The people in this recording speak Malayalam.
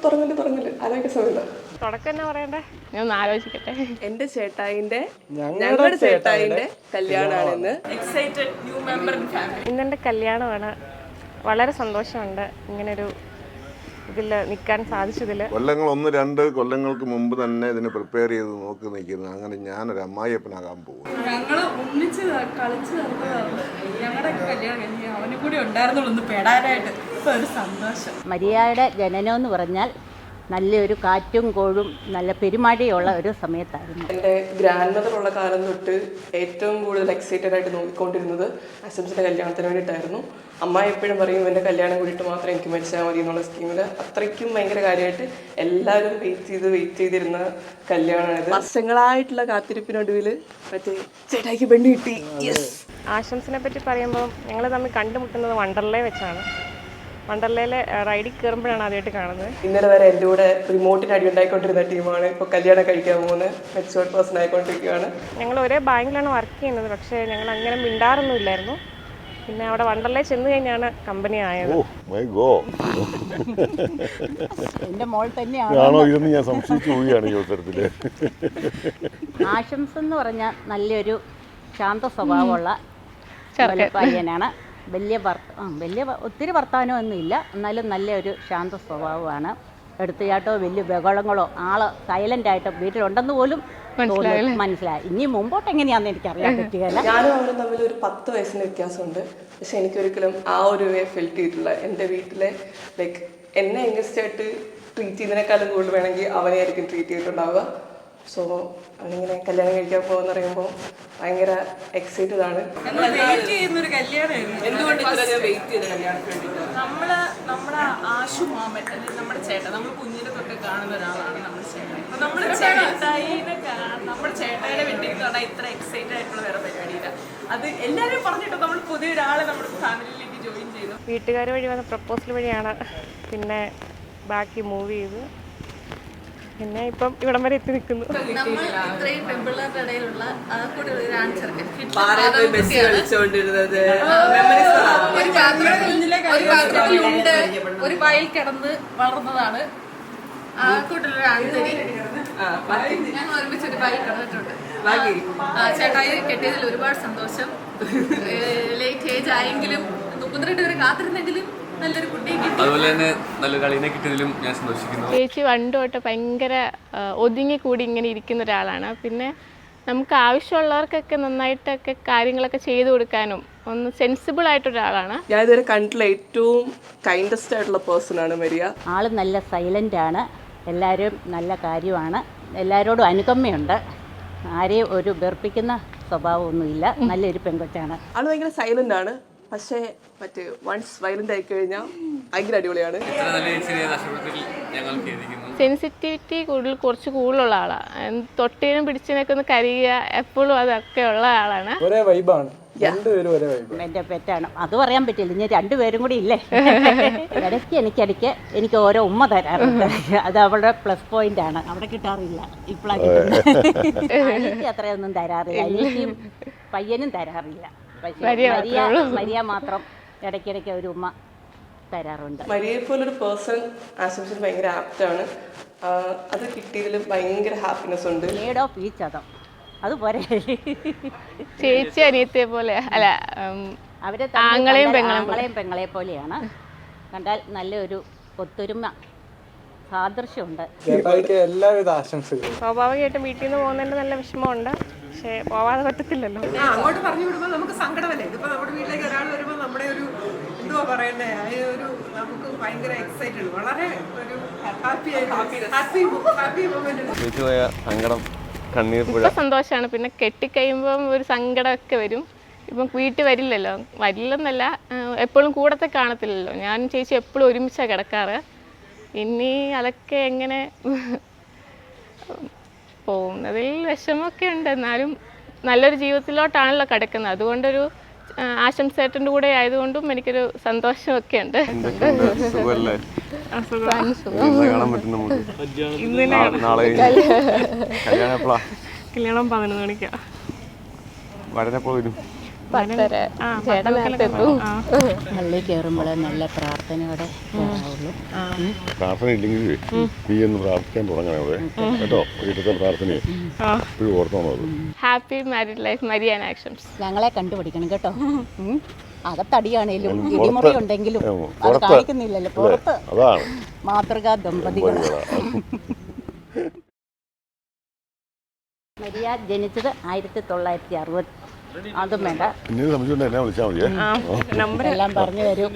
പറഞ്ഞില്ല ആലോചിക്കാൻ സമയമില്ല. തുടക്കം എന്നാ പറയണ്ടേ, ഞാൻ ഒന്ന് ആലോചിക്കട്ടെ. എന്റെ ചേട്ടായിന്റെ ഞങ്ങളുടെ ചേട്ടായിന്റെ കല്യാണമാണെന്ന്. Excited new member in family. ഇന്നെൻ്റെ കല്യാണമാണ്. വളരെ സന്തോഷമുണ്ട് ഇങ്ങനൊരു ഇതിൽ നിൽക്കാൻ സാധിച്ചതിൽ. കൊല്ലങ്ങൾ 1-2 കൊല്ലങ്ങൾക്ക് മുമ്പ് തന്നെ ഇതിന് പ്രിപ്പയർ ചെയ്ത് നോക്കി നിൽക്കുന്നു. അങ്ങനെ ഞാനൊരു അമ്മായിയപ്പനാകാൻ പോകും. ഞങ്ങള് ഒന്നിച്ച് കളിച്ച് നടന്നതാണ്. ഞങ്ങളുടെ കല്യാണം കഴിഞ്ഞ് അവനും കൂടി ഉണ്ടായിരുന്നുള്ളൂ ഒന്ന് പെടാനായിട്ട്. ഇപ്പൊ ഒരു സന്തോഷം. മരിയയുടെ ജനനം എന്ന് പറഞ്ഞാൽ നല്ലൊരു കാറ്റും കോഴും നല്ല പെരുമഴയുള്ള ഒരു സമയത്തായിരുന്നു. എൻ്റെ ഗ്രാൻഡ് മദർ ഉള്ള കാലം തൊട്ട് ഏറ്റവും കൂടുതൽ എക്സൈറ്റഡ് ആയിട്ട് നോക്കിക്കൊണ്ടിരുന്നത് അസംസിൻ്റെ കല്യാണത്തിന് വേണ്ടിയിട്ടായിരുന്നു. അമ്മ എപ്പോഴും പറയും എൻ്റെ കല്യാണം കൂടിയിട്ട് മാത്രം എനിക്ക് മരിച്ചാൽ മതി എന്നുള്ള സ്കീമിൽ അത്രയ്ക്കും ഭയങ്കര കാര്യമായിട്ട് എല്ലാവരും വെയിറ്റ് ചെയ്തിരുന്ന കല്യാണമാണിത്. വർഷങ്ങളായിട്ടുള്ള കാത്തിരിപ്പിനൊടുവിൽ മറ്റേ ചേട്ടായിക്ക് പെണ്ണ് കിട്ടി. ആശംസിനെ പറ്റി പറയുമ്പോൾ ഞങ്ങൾ തമ്മിൽ കണ്ടുമുട്ടുന്നത് വണ്ടർലേ വെച്ചാണ്. വണ്ടർലയിൽ റൈഡിൽ കയറുമ്പോഴാണ് ആദ്യമായിട്ട് കാണുന്നത്. ഇന്നലെ വരെ എൻ്റെ കൂടെ റിമോട്ടിന് അടി ഉണ്ടായിക്കൊണ്ടിരുന്ന ടീമാണ് ഇപ്പോൾ കല്യാണം കഴിക്കാൻ പോകുന്നത്. മെച്ചുവേർഡ് പേഴ്സൺ ആയിക്കൊണ്ടിരിക്കുകയാണ്. ഞങ്ങൾ ഒരേ ബാങ്കിലാണ് വർക്ക് ചെയ്യുന്നത്. പക്ഷേ ഞങ്ങൾ അങ്ങനെ മിണ്ടാറൊന്നും ഇല്ലായിരുന്നു. പിന്നെ അവിടെ വണ്ടർലേ ചെന്ന് കഴിഞ്ഞാണ് കമ്പനി ആയത്. എൻ്റെ മോൾ തന്നെയാണോ ഇതെന്ന് ഞാൻ സംശയിച്ചു പോവുകയാണ് ഈ അവസരത്തില്. ആശംസ എന്ന് പറഞ്ഞാൽ നല്ലൊരു ശാന്ത സ്വഭാവമുള്ള പയ്യനാണ്. വലിയ ഒത്തിരി വർത്തമാനമൊന്നും ഇല്ല, എന്നാലും നല്ലൊരു ശാന്ത സ്വഭാവമാണ്. എടുത്തുചാട്ടോ വലിയ ബഹളങ്ങളോ ആള് സൈലൻ്റായിട്ട് വീട്ടിലുണ്ടെന്ന് പോലും മനസ്സിലായി. ഇനി മുമ്പോട്ട് എങ്ങനെയാണെന്ന് എനിക്കറിയാൻ പറ്റുകയില്ല. ഞാനും അവരും തമ്മിൽ ഒരു 10 വയസ്സിൻ്റെ വ്യത്യാസമുണ്ട്. പക്ഷെ എനിക്കൊരിക്കലും ആ ഒരു വേ ഫീൽ ചെയ്തിട്ടില്ല. എൻ്റെ വീട്ടിലെ ലൈക്ക് എന്നെ യംഗസ്റ്റ് ആയിട്ട് ട്രീറ്റ് ചെയ്യുന്നതിനേക്കാളും കൂടുതൽ വേണമെങ്കിൽ അവനെ ആയിരിക്കും ട്രീറ്റ് ചെയ്തിട്ടുണ്ടാവുക. സോ അവനിങ്ങനെ കല്യാണം കഴിക്കാൻ പോകുന്ന പറയുമ്പോൾ ഭയങ്കര എക്സൈറ്റഡ് ആണ്. നമ്മുടെ ആശു മാമൻ അല്ലെങ്കിൽ നമ്മുടെ ചേട്ടൻ, നമ്മൾ കുഞ്ഞിനെ തൊട്ട് കാണുന്ന ഒരാളാണ് നമ്മുടെ ചേട്ടൻ. അപ്പൊ നമ്മുടെ ചേട്ടായിയുടെ വെഡിങ് കാണാൻ ഇത്ര എക്സൈറ്റഡ് ആയിട്ടുള്ള വേറെ പരിപാടിയില്ല. അത് എല്ലാവരും പറഞ്ഞിട്ട് നമ്മൾ പുതിയൊരാളെ നമ്മുടെ ഫാമിലിയിലേക്ക് ജോയിൻ ചെയ്തു. വീട്ടുകാർ വഴി വന്ന പ്രപ്പോസൽ വഴിയാണ് പിന്നെ ബാക്കി മൂവ് ചെയ്ത് പിന്നെ ഇപ്പം ഇവിടം വരെ എത്തി നിൽക്കുന്നു. നമ്മൾ ഇത്രയും പെൺപിള്ളേരുടെ ഇടയിലുള്ള കൂടെ ഒരു ആൺചെറുക്കൻ ഒരു വയൽ കിടന്ന് വളർന്നതാണ്. ആ കൂട്ടിലൊരു ആൺതരി ഞങ്ങൾ ഒരുമിച്ച് ഒരു വയൽ കിടന്നിട്ടുണ്ട്. ചേട്ടായി കെട്ടിയതിൽ ഒരുപാട് സന്തോഷം. ലേറ്റ് ഏജ് ആയെങ്കിലും 32 വരെ കാത്തിരുന്നെങ്കിലും നല്ലൊരു കുട്ടിയെ കിട്ടി. അതുപോലെ തന്നെ നല്ലൊരു കളിനെ കിട്ടിയതിലും ഞാൻ സന്തോഷിക്കുന്നു. ചേച്ചി പണ്ട് തൊട്ട് ഭയങ്കര ഒതുങ്ങി കൂടി ഇങ്ങനെ ഇരിക്കുന്ന ഒരാളാണ്. പിന്നെ നമുക്ക് ആവശ്യമുള്ളവർക്കൊക്കെ നന്നായിട്ടൊക്കെ കാര്യങ്ങളൊക്കെ ചെയ്തു കൊടുക്കാനും ഒന്ന് സെൻസിബിൾ ആയിട്ടൊരാളാണ്. ഞാൻ ഇതുവരെ കണ്ടിട്ടുള്ള ഏറ്റവും കൈൻഡസ്റ്റ് ആയിട്ടുള്ള പേഴ്സൺ ആണ് മരിയ. ആൾ നല്ല സൈലൻ്റാണ്. എല്ലാവരും നല്ല കാര്യമാണ്. എല്ലാവരോടും അനുകമ്പയുണ്ട്. ആരെയും ഒരു വെറുപ്പിക്കുന്ന സ്വഭാവമൊന്നുമില്ല. നല്ലൊരു പെൺകൊച്ചാണ്. ആൾ ഭയങ്കര സൈലന്റ് ആണ്. പക്ഷേ മറ്റേ വൺസ് വയലന്റ് ആയി കഴിഞ്ഞാൽ ഭയങ്കര അടിപൊളിയാണ്. സെൻസിറ്റിവിറ്റി കുറച്ച് കൂടുതലുള്ള ആളാണ്. തൊട്ടിനും പിടിച്ചിനൊക്കെ ഒന്ന് കരയുക എപ്പോഴും അതൊക്കെ ഉള്ള ആളാണ്. ഒരേ വൈബാണ്. എൻ്റെ പെറ്റാണ്. അത് പറയാൻ പറ്റില്ല. ഇനി 2 പേരും കൂടി ഇല്ലേ. ഇടയ്ക്ക് എനിക്ക് ഓരോ ഉമ്മ തരാറുണ്ട്. അത് അവളുടെ പ്ലസ് പോയിന്റ് ആണ്. അവിടെ കിട്ടാറില്ല. ഇപ്പോഴാണ് കിട്ടുന്നത്. എനിക്ക് അത്രയൊന്നും തരാറില്ല. എനിക്കും പയ്യനും തരാറില്ല. മരിയ മാത്രം ഇടയ്ക്കിടയ്ക്ക് ഒരു ഉമ്മ തരാറുണ്ട്. മരിയയെ പോലൊരു പേഴ്സൺ ആശംസിന് ഭയങ്കര ആപ്റ്റാണ്. അത് കിട്ടിയതിൽ ഭയങ്കര ഹാപ്പിനെസ് ഉണ്ട്. നീഡ് ഓഫ് ഈച്ച് അതർ അതുപോലെ ചേച്ചി അനിയത്തെ പോലെ അല്ല, അവരെ ആങ്ങളെയും പെങ്ങളെ പോലെയാണ്. കണ്ടാൽ നല്ലൊരു ഒത്തൊരുമ സാദൃശ്യമുണ്ട്. എല്ലാവിധ ആശംസകളും. സ്വാഭാവികമായിട്ടും വീട്ടിൽ നിന്ന് പോകുന്നതിൻ്റെ നല്ല വിഷമമുണ്ട്. പക്ഷേ പോവാതെ പറ്റത്തില്ലല്ലോ. അങ്ങോട്ട് പറഞ്ഞു വിടുമ്പോൾ നമുക്ക് സങ്കടമല്ലേ. ഇതിപ്പോൾ നമ്മുടെ വീട്ടിലേക്ക് ഒരാൾ വരുമ്പോൾ നമ്മുടെ ഒരു എന്തുവാ പറയണ്ടേ, ഒരു നമുക്ക് ഭയങ്കര എക്സൈറ്റഡ്, വളരെ ഒരു ഹാപ്പി ഇപ്പൊ സന്തോഷമാണ്. പിന്നെ കെട്ടിക്കഴിയുമ്പം ഒരു സങ്കടമൊക്കെ വരും. ഇപ്പം വീട്ടിൽ വരില്ലെന്നല്ല, എപ്പോഴും കൂടത്തെ കാണത്തില്ലല്ലോ. ഞാൻ ചേച്ചി എപ്പോഴും ഒരുമിച്ചാണ് കിടക്കാറ്. ഇനി അതൊക്കെ എങ്ങനെ പോകുന്നതിൽ വിഷമമൊക്കെ ഉണ്ട്. എന്നാലും നല്ലൊരു ജീവിതത്തിലോട്ടാണല്ലോ കിടക്കുന്നത്. അതുകൊണ്ടൊരു ആശംസേട്ടൻ്റെ കൂടെ ആയതുകൊണ്ടും എനിക്കൊരു സന്തോഷമൊക്കെ ഉണ്ട്. കല്യാണം 11 മണിക്കാണ്. 10:30 ചേട്ടൻ നേരത്തെ എത്തും. പള്ളി കയറുമ്പോൾ നല്ല പ്രാർത്ഥനയോടെ കയറാവുള്ളൂ. പ്രാർത്ഥന ഇല്ലെങ്കിൽ നീ ഒന്ന് പ്രാർത്ഥിക്കാൻ തുടങ്ങണേ അവിടെ കേട്ടോ. വീട്ടിലത്തെ പ്രാർത്ഥനയെ ഇപ്പോഴും ഓർത്തോണത്. ഹാപ്പി മാരീഡ് ലൈഫ് മരിയാൻ ആക്ഷൻസ്. ഞങ്ങളെ കണ്ടുപിടിക്കണം കേട്ടോ. അകത്തടിയാണേലും ഇടിമുറി ഉണ്ടെങ്കിലും അത് കാണിക്കുന്നില്ലല്ലോ. പുറത്ത് അതാണ് മാതൃകാ ദമ്പതികൾ. മരിയ ജനിച്ചത് 1960. അതും വേണ്ട, പിന്നീട് സംശയം എന്നെ വിളിച്ചാൽ മതിയേ. എല്ലാം പറഞ്ഞു തരും.